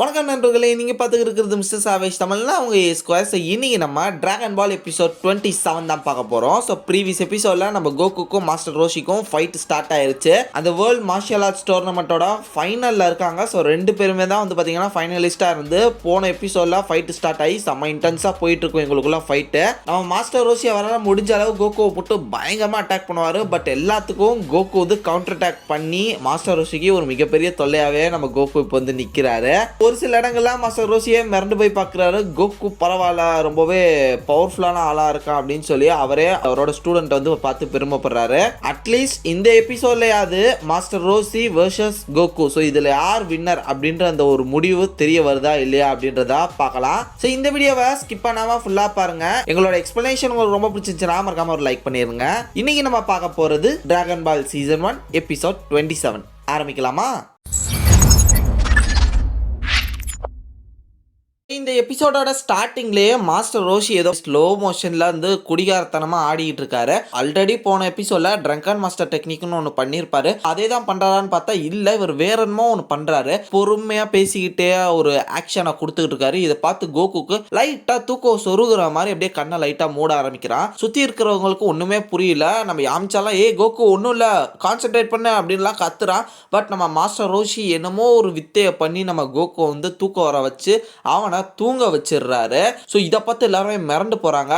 வணக்கம் நண்பர்களே, நீங்கள் பார்த்துக்கிட்டு இருக்கிறது மிஸ்டர் சாவேஜ் தமிழ்னா அவங்க ஸ்கொயர். ஸோ இன்றைக்கி நம்ம டிராகன் பால் எபிசோட் 27 தான் பார்க்க போகிறோம். ஸோ ப்ரீவியஸ் எபிசோடில் நம்ம கோகுக்கும் மாஸ்டர் ரோஷிக்கும் ஃபைட் ஸ்டார்ட் ஆயிருச்சு. அந்த வேர்ல்டு மார்ஷியல் ஆர்ட்ஸ் டோர்னமெண்ட்டோட ஃபைனலில் இருக்காங்க. ஸோ ரெண்டு பேருமே தான் வந்து பார்த்தீங்கன்னா ஃபைனலிஸ்ட்டாக இருந்து போன எபிசோடில் ஃபைட்டு ஸ்டார்ட் ஆகி செம்ம இன்டென்ஸாக போயிட்டுருக்கும் எங்களுக்குள்ள ஃபைட்டு. நம்ம மாஸ்டர் ரோஷி அவரால் முடிஞ்ச அளவு கோகுவை போட்டு பயங்கரமாக அட்டாக் பண்ணுவார். பட் எல்லாத்துக்கும் கோகு வந்து கவுண்டர் அட்டாக் பண்ணி மாஸ்டர் ரோஷிக்கு ஒரு மிகப்பெரிய தொல்லையாகவே நம்ம கோகு இப்போ வந்து நிற்கிறாரு. ஒரு சில இடங்கள்ல மாஸ்டர் ரோஷியே மிரண்டு போய் பார்க்குறாரு. கோகு பரவாயில்ல, ரொம்பவே பவர்ஃபுல்லான ஆளாக இருக்கான் அப்படின்னு சொல்லி அவரோட ஸ்டூடெண்ட் வந்து பார்த்து பெருமைப்படுறாரு. அட்லீஸ்ட் இந்த எபிசோட்லயாவது master Roshi versus Goku, so இதில் யார் வின்னர் அப்படின்ற அந்த ஒரு முடிவு தெரிய வருதா இல்லையா அப்படின்றத பார்க்கலாம். ஸோ இந்த வீடியோவை ஸ்கிப் பண்ணாமல் ஃபுல்லாக பாருங்க. எங்களோட எக்ஸ்பிளனேஷன் உங்களுக்கு ரொம்ப பிடிச்சிருந்துச்சுன்னா மறக்காம ஒரு லைக் பண்ணிருங்க. இன்னைக்கு நம்ம பார்க்க போகிறது டிராகன் பால் சீசன் 1 எபிசோட் 27. ஆரம்பிக்கலாமா? இந்த எபிசோடோட ஸ்டார்டிங்லேயே மாஸ்டர் ரோஷி ஏதோ ஸ்லோ மோஷன்ல வந்து குடிகாரத்தனமாக ஆடிட்டு இருக்காரு. ஆல்ரெடி போன எபிசோட்ல ட்ரங்கன் மாஸ்டர் டெக்னிக்னு ஒன்று பண்ணியிருப்பாரு. அதே தான் பண்ணுறாரான்னு பார்த்தா இல்லை, இவர் வேற என்னமோ ஒன்று பண்ணுறாரு. பொறுமையாக பேசிக்கிட்டே ஒரு ஆக்ஷனை கொடுத்துக்கிட்டு இருக்காரு. இதை பார்த்து கோகுக்கு லைட்டாக தூக்கம் சொருகிற மாதிரி அப்படியே கண்ணை லைட்டாக மூட ஆரம்பிக்கிறான். சுற்றி இருக்கிறவங்களுக்கு ஒன்றுமே புரியல. நம்ம யாமிச்சாலாம் கோகு ஒன்றும் இல்லை, கான்சென்ட்ரேட் பண்ண அப்படின்லாம் கத்துறான். பட் நம்ம மாஸ்டர் ரோஷி என்னமோ ஒரு வித்தையை பண்ணி நம்ம கோகு வந்து தூக்கம் வர வச்சு அவனை தூங்க வச்சிடுறாரு. ஸோ இதை பார்த்து எல்லாருமே மிரண்டு போறாங்க.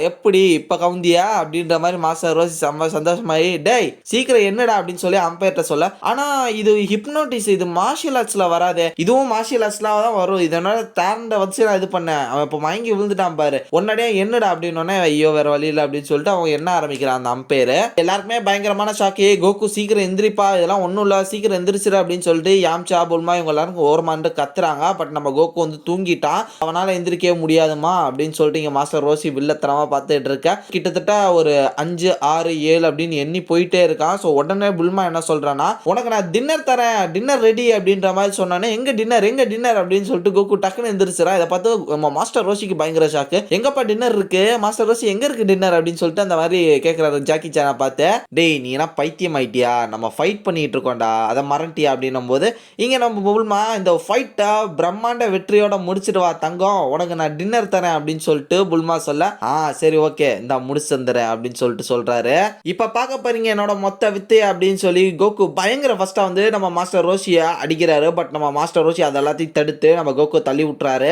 எப்படி இப்ப கவுந்தியா அப்படின்ற மாதிரி மாஸ்டர் ரோஷி செம்ம சந்தோஷமாயி டேய் சீக்கிரம் என்னடா அப்படின்னு சொல்லி அம்பையர்ட்ட சொல்ல, ஆனா இது ஹிப்னோட்டிஸ், இது மார்ஷியல் ஆர்ட்ஸ்ல வராது, இதுவும் மார்ஷியல் ஆர்ட்ஸ்ல தான் வரும், இதனால தேர்ந்த வச்சு நான் இது பண்ணேன், அவன் இப்போ மயங்கி விழுந்துட்டான் பாரு, உன்னடியே என்னடா அப்படின்னு ஐயோ வேற வழி இல்லை அப்படின்னு சொல்லிட்டு அவங்க என்ன ஆரம்பிக்கிறான் அந்த அம்பையர். எல்லாருக்குமே பயங்கரமான ஷாக்கு. கோகு சீக்கிரம் எந்திரிப்பா, இதெல்லாம் ஒன்றும் இல்லை, சீக்கிரம் எந்திரிச்சிரு அப்படின்னு சொல்லிட்டு யாம்சா புல்மா இவங்க எல்லாருக்கும் ஓரமாண்டு கத்துறாங்க. பட் நம்ம கோகு வந்து தூங்கிட்டான், அவனால எந்திரிக்கவே முடியாதுமா அப்படின்னு சொல்லிட்டு இங்க மாஸ்டர் ரோஷி வில்லத்தனமா பார்த்துட்டு இருக்க. கிட்டத்தட்ட ஒரு 5 6 7 அப்படின்னு எண்ணி போயிட்டே இருக்கான். ஸோ உடனே புல்மா என்ன சொல்றான்னா, உனக்கு நான் டின்னர் தரேன், டின்னர் ரெடி அப்படின்ற மாதிரி சொன்னானே, எங்க டின்னர் அப்படின்னு சொல்லிட்டு கோகு டக்குன்னு எந்திரிச்சிடா. இதை பார்த்து நம்ம மாஸ்டர் ரோஷிக்கு பயங்கர ஷாக்கு. எங்கப்பா டின்னர் இருக்கு, மாஸ்டர் ரோஷி எங்க இருக்கு டின்னர் அப்படின்னு சொல்லிட்டு அந்த மாதிரி கேட்கிறாரு ஜாக்கி சானை பார்த்து. டேய் நீ என்ன பைத்தியம் ஆயிட்டியா, நம்ம ஃபைட் பண்ணிட்டு இருக்கோம்டா, அதை மறண்டியா அப்படின்னும் போது இங்க நம்ம புல்மா இந்த ஃபைட்டை பிரம்மாண்ட வெற்றியோட முடிச்சிட்டு வா தங்கம், உனக்கு நான் டின்னர் தரேன் அப்படின்னு சொல்லிட்டு புல்மா சொல்ல, சரி ஓகே இந்த முடிச்சு தந்துறேன் அப்படின்னு சொல்லிட்டு சொல்றாரு. இப்ப பார்க்க போறீங்க என்னோட மொத்த வித்தை அப்படின்னு சொல்லி கோகு பயங்கர ஃபர்ஸ்டா வந்து நம்ம மாஸ்டர் ரோஷியை அடிக்கிறாரு. பட் நம்ம மாஸ்டர் ரோஷி அதை எல்லாத்தையும் தடுத்து நம்ம கோகு தள்ளி விட்டுறாரு.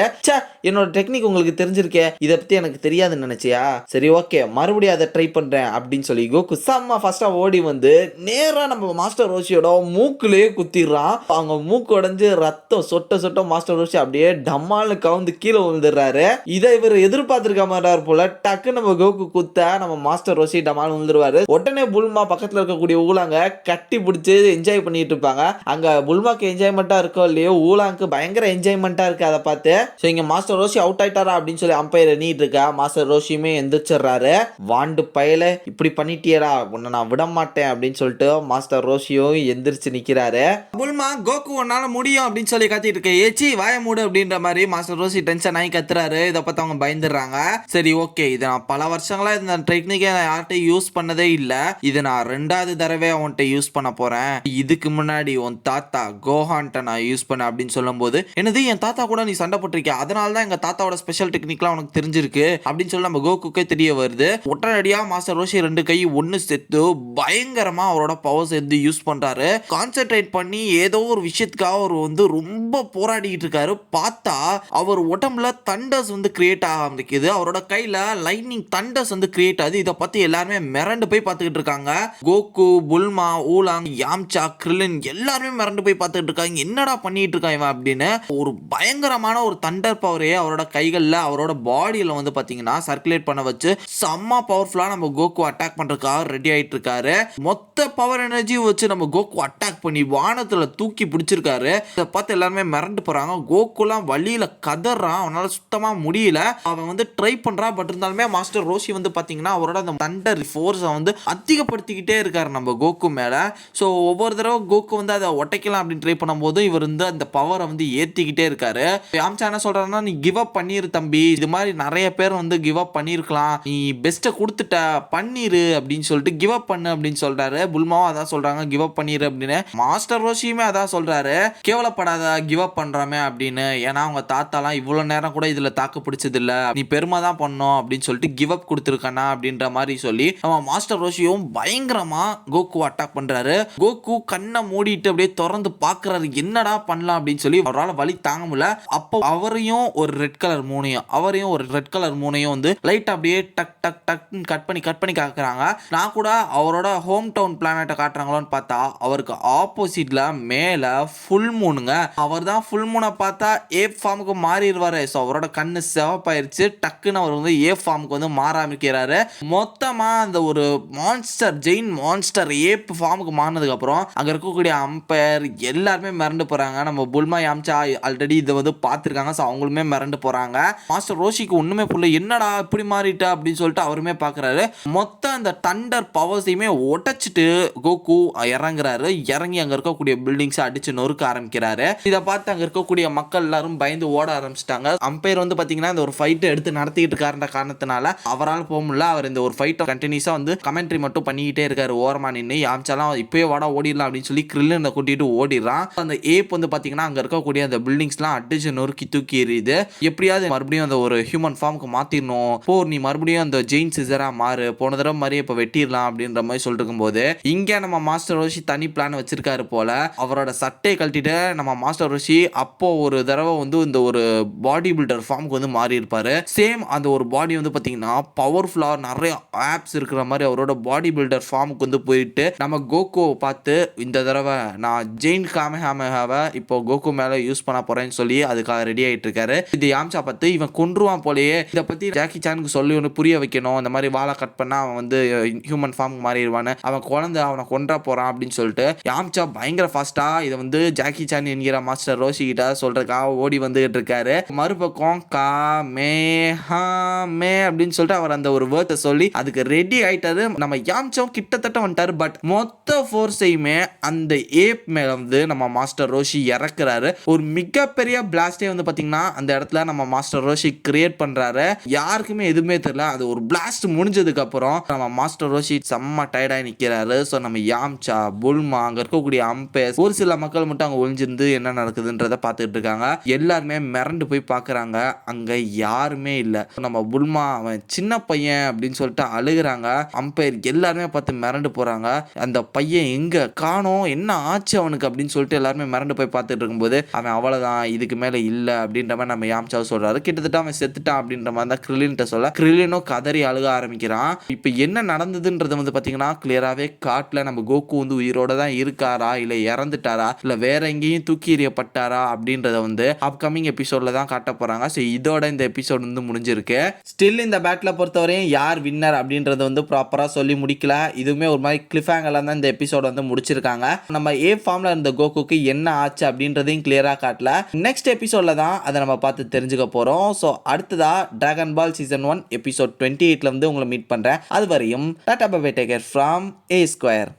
என்னோட டெக்னிக் உங்களுக்கு தெரிஞ்சிருக்கே, இதை பத்தி எனக்கு தெரியாதுன்னு நினைச்சியா, சரி ஓகே மறுபடியும் அதை ட்ரை பண்றேன் அப்படின்னு சொல்லி கோகு செம்ம ஃபர்ஸ்டா ஓடி வந்து நேரா நம்ம மாஸ்டர் ரோஷியோட மூக்குலயே குத்திடுறான். அவங்க மூக்கு உடைஞ்சு ரத்தம் சொட்ட சொட்ட மாஸ்டர் ரோஷி அப்படியே டம்மால்னு கவுந்து கீழே விழுந்துடுறாரு. இதை இவர் எதிர்பார்த்திருக்க மாட்டார் போல. டக்கு நம்ம கோகு குத்த நம்ம மாஸ்டர் ரோஷி டமால் விழுந்துருவாரு. உடனே புல்மா பக்கத்துல இருக்கக்கூடிய ஊலாங்க கட்டி பிடிச்சி என்ஜாய் பண்ணிட்டு இருப்பாங்க. அங்க புல்மாக்கு என்ஜாய்மெண்டா இருக்கோ இல்லையோ, ஊலாங்க்கு பயங்கர என்ஜாய்மெண்டா இருக்கு அதை பார்த்து. ஸோ இங்க மாஸ்டர் ரோஷி அவுட் ஆயிட்டாரா அப்படின்னு சொல்லி அம்பையர் எண்ணிட்டு இருக்கா. மாஸ்டர் ரோஷியுமே எந்திரிச்சிடுறாரு. வாண்டு பயல இப்படி பண்ணிட்டியடா, உன்னை நான் விட மாட்டேன் அப்படின்னு சொல்லிட்டு மாஸ்டர் ரோஷியும் எந்திரிச்சு நிக்கிறாரு. புல்மா கோகு உன்னால முடியும் அப்படின்னு சொல்லி கத்திட்டு இருக்க, ஏச்சி வாய மூடு அப்படின்ற மாதிரி மாஸ்டர் ரோஷி டென்ஷன் ஆகி கத்துறாரு. இதை பார்த்து அவங்க பயந்துடுறாங்க. சரி ஓகே, இதை நான் பல வருஷங்களா இந்த டெக்னிக்கை நான் யார்கிட்ட யூஸ் பண்ணதே இல்லை, இதை நான் 2வது தடவை அவன்கிட்ட யூஸ் பண்ண போறேன். இதுக்கு முன்னாடி உன் தாத்தா கோஹான்ட்ட நான் யூஸ் பண்ண அப்படின்னு சொல்லும் போது, என்னது என் தாத்தா கூட நீ சண்டை போட்டிருக்க, அதனால தான் எங்க தாத்தாவோட ஸ்பெஷல் டெக்னிக்லாம் உனக்கு தெரிஞ்சிருக்கு அப்படின்னு சொல்லி நம்ம கோகுக்கே தெரிய வருது. உடனடியா மாஸ்டர் ரோஷி 2 கை ஒன்னு செத்து பயங்கரமா அவரோட பவர்ஸ் எடுத்து யூஸ் பண்றாரு. கான்சென்ட்ரேட் பண்ணி ஏதோ ஒரு விஷயத்துக்காக அவர் வந்து ரொம்ப போராடிட்டு இருக்காரு. பார்த்தா அவர் உடம்புல தண்டர்ஸ் வந்து கிரியேட் ஆரம்பிக்குது. அவரோட கையில லைட்னிங் தண்டர்ஸ் வந்து கிரியேட் ஆகுது. இதை பத்தி எல்லாருமே மிரண்டு போய் பார்த்துக்கிட்டு இருக்காங்க. கோகு, புல்மா, ஊலாங், யாம்சா, கிரிலின் எல்லாருமே மிரண்டு போய் பார்த்துக்கிட்டு இருக்காங்க. என்னடா பண்ணிட்டு இருக்கான் இவன் அப்படின்னு. ஒரு பயங்கரமான ஒரு தண்டர் பவரே அவரோட கைகள்ல அவரோட பாடியில வந்து பாத்தீங்கன்னா சர்க்குலேட் பண்ண வச்சு செம்ம பவர்ஃபுல்லா நம்ம கோகு அட்டாக் பண்றதுக்காக ரெடி ஆயிட்டு இருக்காரு. மொத்த பவர் எனர்ஜி வச்சு நம்ம கோகு அட்டாக் பண்ணி வானத்துல தூக்கி பிடிச்சிருக்காரு. இதை பார்த்து எல்லாருமே மிரண்டு போறாங்க. கோகுலாம் வழியில கதறான், அவனால சுத்தமா முடியல. அவன் வந்து ட்ரை பண்றான். பட் இருந்தாலுமே மாஸ்டர் ரோஷி வந்து பாத்தீங்கன்னா அவரோட அந்த தண்டர் ஃபோர்ஸை வந்து அதிகப்படுத்திக்கிட்டே இருக்காரு நம்ம கோகு மேல. ஸோ ஒவ்வொரு தடவை கோகு வந்து அதை ஒட்டைக்கலாம் அப்படின்னு ட்ரை பண்ணும்போது இவர் வந்து அந்த பவரை வந்து ஏத்திக்கிட்டே இருக்காரு. யாம்சா என்ன சொல்றாருன்னா, நீ கிவ் அப் பண்ணிரு தம்பி, இது மாதிரி நிறைய பேர் வந்து கிவ் அப் பண்ணிருக்கலாம், நீ பெஸ்ட்டை கொடுத்துட்ட, பண்ணிரு அப்படின்னு சொல்லிட்டு கிவ் அப் பண்ணு அப்படின்னு சொல்றாரு. புல்மாவும் அதான் சொல்றாங்க, கிவ் அப் பண்ணிரு அப்படின்னு. மாஸ்டர் ரோஷியுமே அதான் சொல்றாரு, கேவலப்படாத, கிவ் அப் பண்றாமே அப்படின்னு. ஏன்னா அவங்க தாத்தாலாம் இவ்வளவு நேரம் கூட இதுல தாக்கு பிடிச்சது இல்ல, நீ பெருமை தான் பண்ணோம் அப்படின்னு சொல்லிட்டு கிவ் அப் கொடுத்துருக்கானா அப்படின்ற மாதிரி சொல்லி நம்ம மாஸ்டர் ரோஷியும் பயங்கரமா கோகு அட்டாக் பண்றாரு. கோகு கண்ணை மூடிட்டு அப்படியே திறந்து பாக்குறாரு, என்னடா பண்ணலாம் அப்படின்னு சொல்லி. அவரால் வலி தாங்க முடியல. அப்போ அவரையும் ஒரு ரெட் கலர் மூனையும் வந்து லைட் அப்படியே டக் டக் டக் கட் பண்ணி காக்குறாங்க. நான் கூட அவரோட ஹோம் டவுன் பிளானட்டை காட்டுறாங்களோன்னு பார்த்தா அவருக்கு ஆப்போசிட்ல மேல ஃபுல் மூணுங்க. அவர் தான் ஃபுல் மூனை பார்த்தா ஏப் ஃபார்முக்கு மாறிடுவாரு. ஸோ அவரோட கண்ணு சிவப்பாயிருச்சு. டக்குன்னு அவர் வந்து ஏப் ஃபார்முக்கு வந்து மாற ஆரம்பிக்கிறாரு. மொத்தமா அந்த ஒரு மான்ஸ்டர், ஜெயின் மான்ஸ்டர் ஏப் ஃபார்முக்கு மாறினதுக்கு அப்புறம் அங்க இருக்கக்கூடிய அம்பையர் எல்லாருமே மிரண்டு போறாங்க. நம்ம புல்மா யாம்சா ஆல்ரெடி இதை வந்து பார்த்துருக்காங்க. ஸோ அவங்களுமே மிரண்டு போறாங்க. மாஸ்டர் ரோஷிக்கு ஒண்ணுமே புரியல, என்னடா இப்படி மாறிட்டா அப்படின்னு சொல்லிட்டு அவருமே பார்க்குறாரு. மொத்தம் அந்த தண்டர் பவர்ஸையுமே உடைச்சிட்டு கோகு இறங்குறாரு. இறங்கி அங்க இருக்கக்கூடிய பில்டிங்ஸை அடிச்சு நொறுக்க ஆரம்பிக்கிறாரு. இதை பார்த்து அங்க இருக்கக்கூடிய மக்கள் எல்லாரும் பயந்து ஓட ஆரம்பிச்சிட்டாங்க. அம்பையர் வந்து பாத்தீங்கன்னா இந்த ஒரு ஃபைட்டை எடுத்து நடத்திட்டு இருக்காருன்ற காரணத்தினால அவரால் போக முடியல. அவர் இந்த ஒரு ஃபைட்டை கண்டினியூஸா வந்து கமெண்ட்ரி மட்டும் பண்ணிக்கிட்டே இருக்காரு ஓரமா நின்று. யாம்சாலாம் இப்பயே வாடா ஓடிடலாம் அப்படின்னு சொல்லி கிரில்லினை கூட்டிட்டு ஓடிடுறான். அந்த ஏப் வந்து பாத்தீங்கன்னா அங்க இருக்கக்கூடிய அந்த பில்டிங்ஸ்லாம் அடிச்சு நொறுக்கி தூக்கி எறியுது. எப்படியாவது மறுபடியும் அந்த ஒரு ஹியூமன் ஃபார்முக்கு மாத்திரணும், போ நீ மறுபடியும் அந்த ஜெயின் சிசரா மாறு, போன தடவை மாதிரி இப்ப வெட்டிடலாம் அப்படின்ற மாதிரி சொல்லிட்டு இருக்கும்போது இங்க நம்ம மாஸ்டர் ரோஷி தனி பிளான் வச்சிருக்காரு போல. அவரோட சட்டையை கழட்டிட்டு நம்ம மாஸ்டர் ரோஷி அப்போ ஒரு தடவை வந்து இந்த ஒரு பாடி பில்டர் ஃபார்முக்கு வந்து மாறி இருப்பாரு. சேம் அந்த ஒரு பாடி வந்து பாத்தீங்கன்னா பவர்ஃபுல்லா நிறைய ஆப்ஸ் இருக்கிற மாதிரி அவரோட பாடி பில்டர் ஃபார்முக்கு வந்து போயிட்டு நம்ம கோகு பார்த்து இந்த தடவை நான் ஜெயின் காமெஹாமெஹாவை இப்போ கோகு மேல யூஸ் பண்ண போறேன்னு சொல்லி அதுக்காக ரெடி ஆயிட்டு இருக்காரு. இது யாம்சா பார்த்து இவன் கொன்றுவான் போலயே, இதை பத்தி ஜாக்கி சானுக்கு சொல்லி ஒன்று புரிய வைக்கணும், இந்த மாதிரி வாழை கட் பண்ணா அவன் வந்து ஹியூமன் ஃபார்முக்கு மாறிடுவான்னு, அவன் குழந்தை அவனை கொன்றா போறான் அப்படின்னு சொல்லிட்டு யாம்சா பயங்கர ஃபாஸ்டா இதை வந்து ஜாக்கி சான் என்கிற மாஸ்டர் ரோஷி கிட்ட சொல்றதுக்காக ஓடி வந்துகிட்டு இருக்காரு. மறுபக்கம் காமெஹாமே அப்படின்னு சொல்லிட்டு அவர் அந்த ஒரு வேர்த்தை சொல்லி அதுக்கு ரெடி ஆயிட்டாரு. நம்ம யாம்சாவும் கிட்டத்தட்ட வந்துட்டாரு. பட் மொத்த ஃபோர்ஸையுமே அந்த ஏப் மேல வந்து நம்ம மாஸ்டர் ரோஷி இறக்குறாரு. ஒரு மிகப்பெரிய பிளாஸ்டே வந்து பாத்தீங்கன்னா அந்த இடத்துல நம்ம மாஸ்டர் ரோஷி கிரியேட் பண்றாரு. யாருக்குமே எதுவுமே தெரியல. அது ஒரு பிளாஸ்ட் முடிஞ்சதுக்கு அப்புறம் நம்ம மாஸ்டர் ரோஷி செம்ம டயர்டாகி நிற்கிறாரு. ஸோ நம்ம யாம்சா, புல்மா, அங்கே இருக்கக்கூடிய அம்பையர்ஸ், ஒரு சில மக்கள் மட்டும் அங்கே ஒளிஞ்சிருந்து என்ன நடக்குதுன்றதை பார்த்துட்டு இருக்காங்க. எல்லாருமே மிரண்டு போய் பார்க்குறாங்க. அங்கே யாருமே இல்லை. நம்ம புல்மா அவன் சின்ன பையன் அப்படின்னு சொல்லிட்டு அழுகுறாங்க. அம்பையர் எல்லாருமே பார்த்து மிரண்டு போறாங்க. அந்த பையன் எங்க காணோம், என்ன ஆச்சு அவனுக்கு அப்படின்னு சொல்லிட்டு எல்லாருமே மிரண்டு போய் பார்த்துட்டு இருக்கும்போது அவன் அவ்வளவுதான், இதுக்கு மேல இல்லை அப்படின்ற மாதிரி நம்ம யாம்சா சொல்றாரு. கிட்டத்தட்ட அவன் செத்துட்டான் அப்படின்ற மாதிரி தான் கிரில்லின்ட்ட சொல்ல, கிரில்லினும் கதறி அழுக ஆரம்பிக்கிறான். இப்போ என்ன நடந்ததுன்றது வந்து பாத்தீங்கன்னா கிளியராகவே காட்டல. நம்ம கோகு வந்து உயிரோட தான் இருக்காரா, இல்லை இறந்துட்டாரா, இல்லை வேற எங்கேயும் தூக்கி எறியப்பட்டாரா அப்படின்றத வந்து அப்கமிங் எபிசோட்ல தான் காட்ட போறாங்க. ஸோ இதோட இந்த எபிசோட் வந்து முடிஞ்சிருக்கு. ஸ்டில் இந்த பேட்டில் பொறுத்தவரையும் யார் வின்னர் அப்படின்றத வந்து ப்ராப்பராக சொல்லி முடிக்கல. இதுவுமே ஒரு மாதிரி கிளிஃப் ஹேங்கர்ல தான் இந்த எபிசோட் வந்து முடிச்சிருக்காங்க. நம்ம ஏ ஃபார்ம்ல இருந்த கோகுக்கு என்ன ஆச்சு அப்படின்றதையும் கிளியராக காட்டல. நெக்ஸ்ட் எபிசோட்ல தான் அதை நம்ம பார்த்து தெரிஞ்சுக்க போறோம். ஸோ அடுத்ததா டிராகன் பால் சீசன் 1 எபிசோட் 28ல வந்து உங்களை மீட் பண்றேன். அது வரையும் tata bye bye, take care from A Square.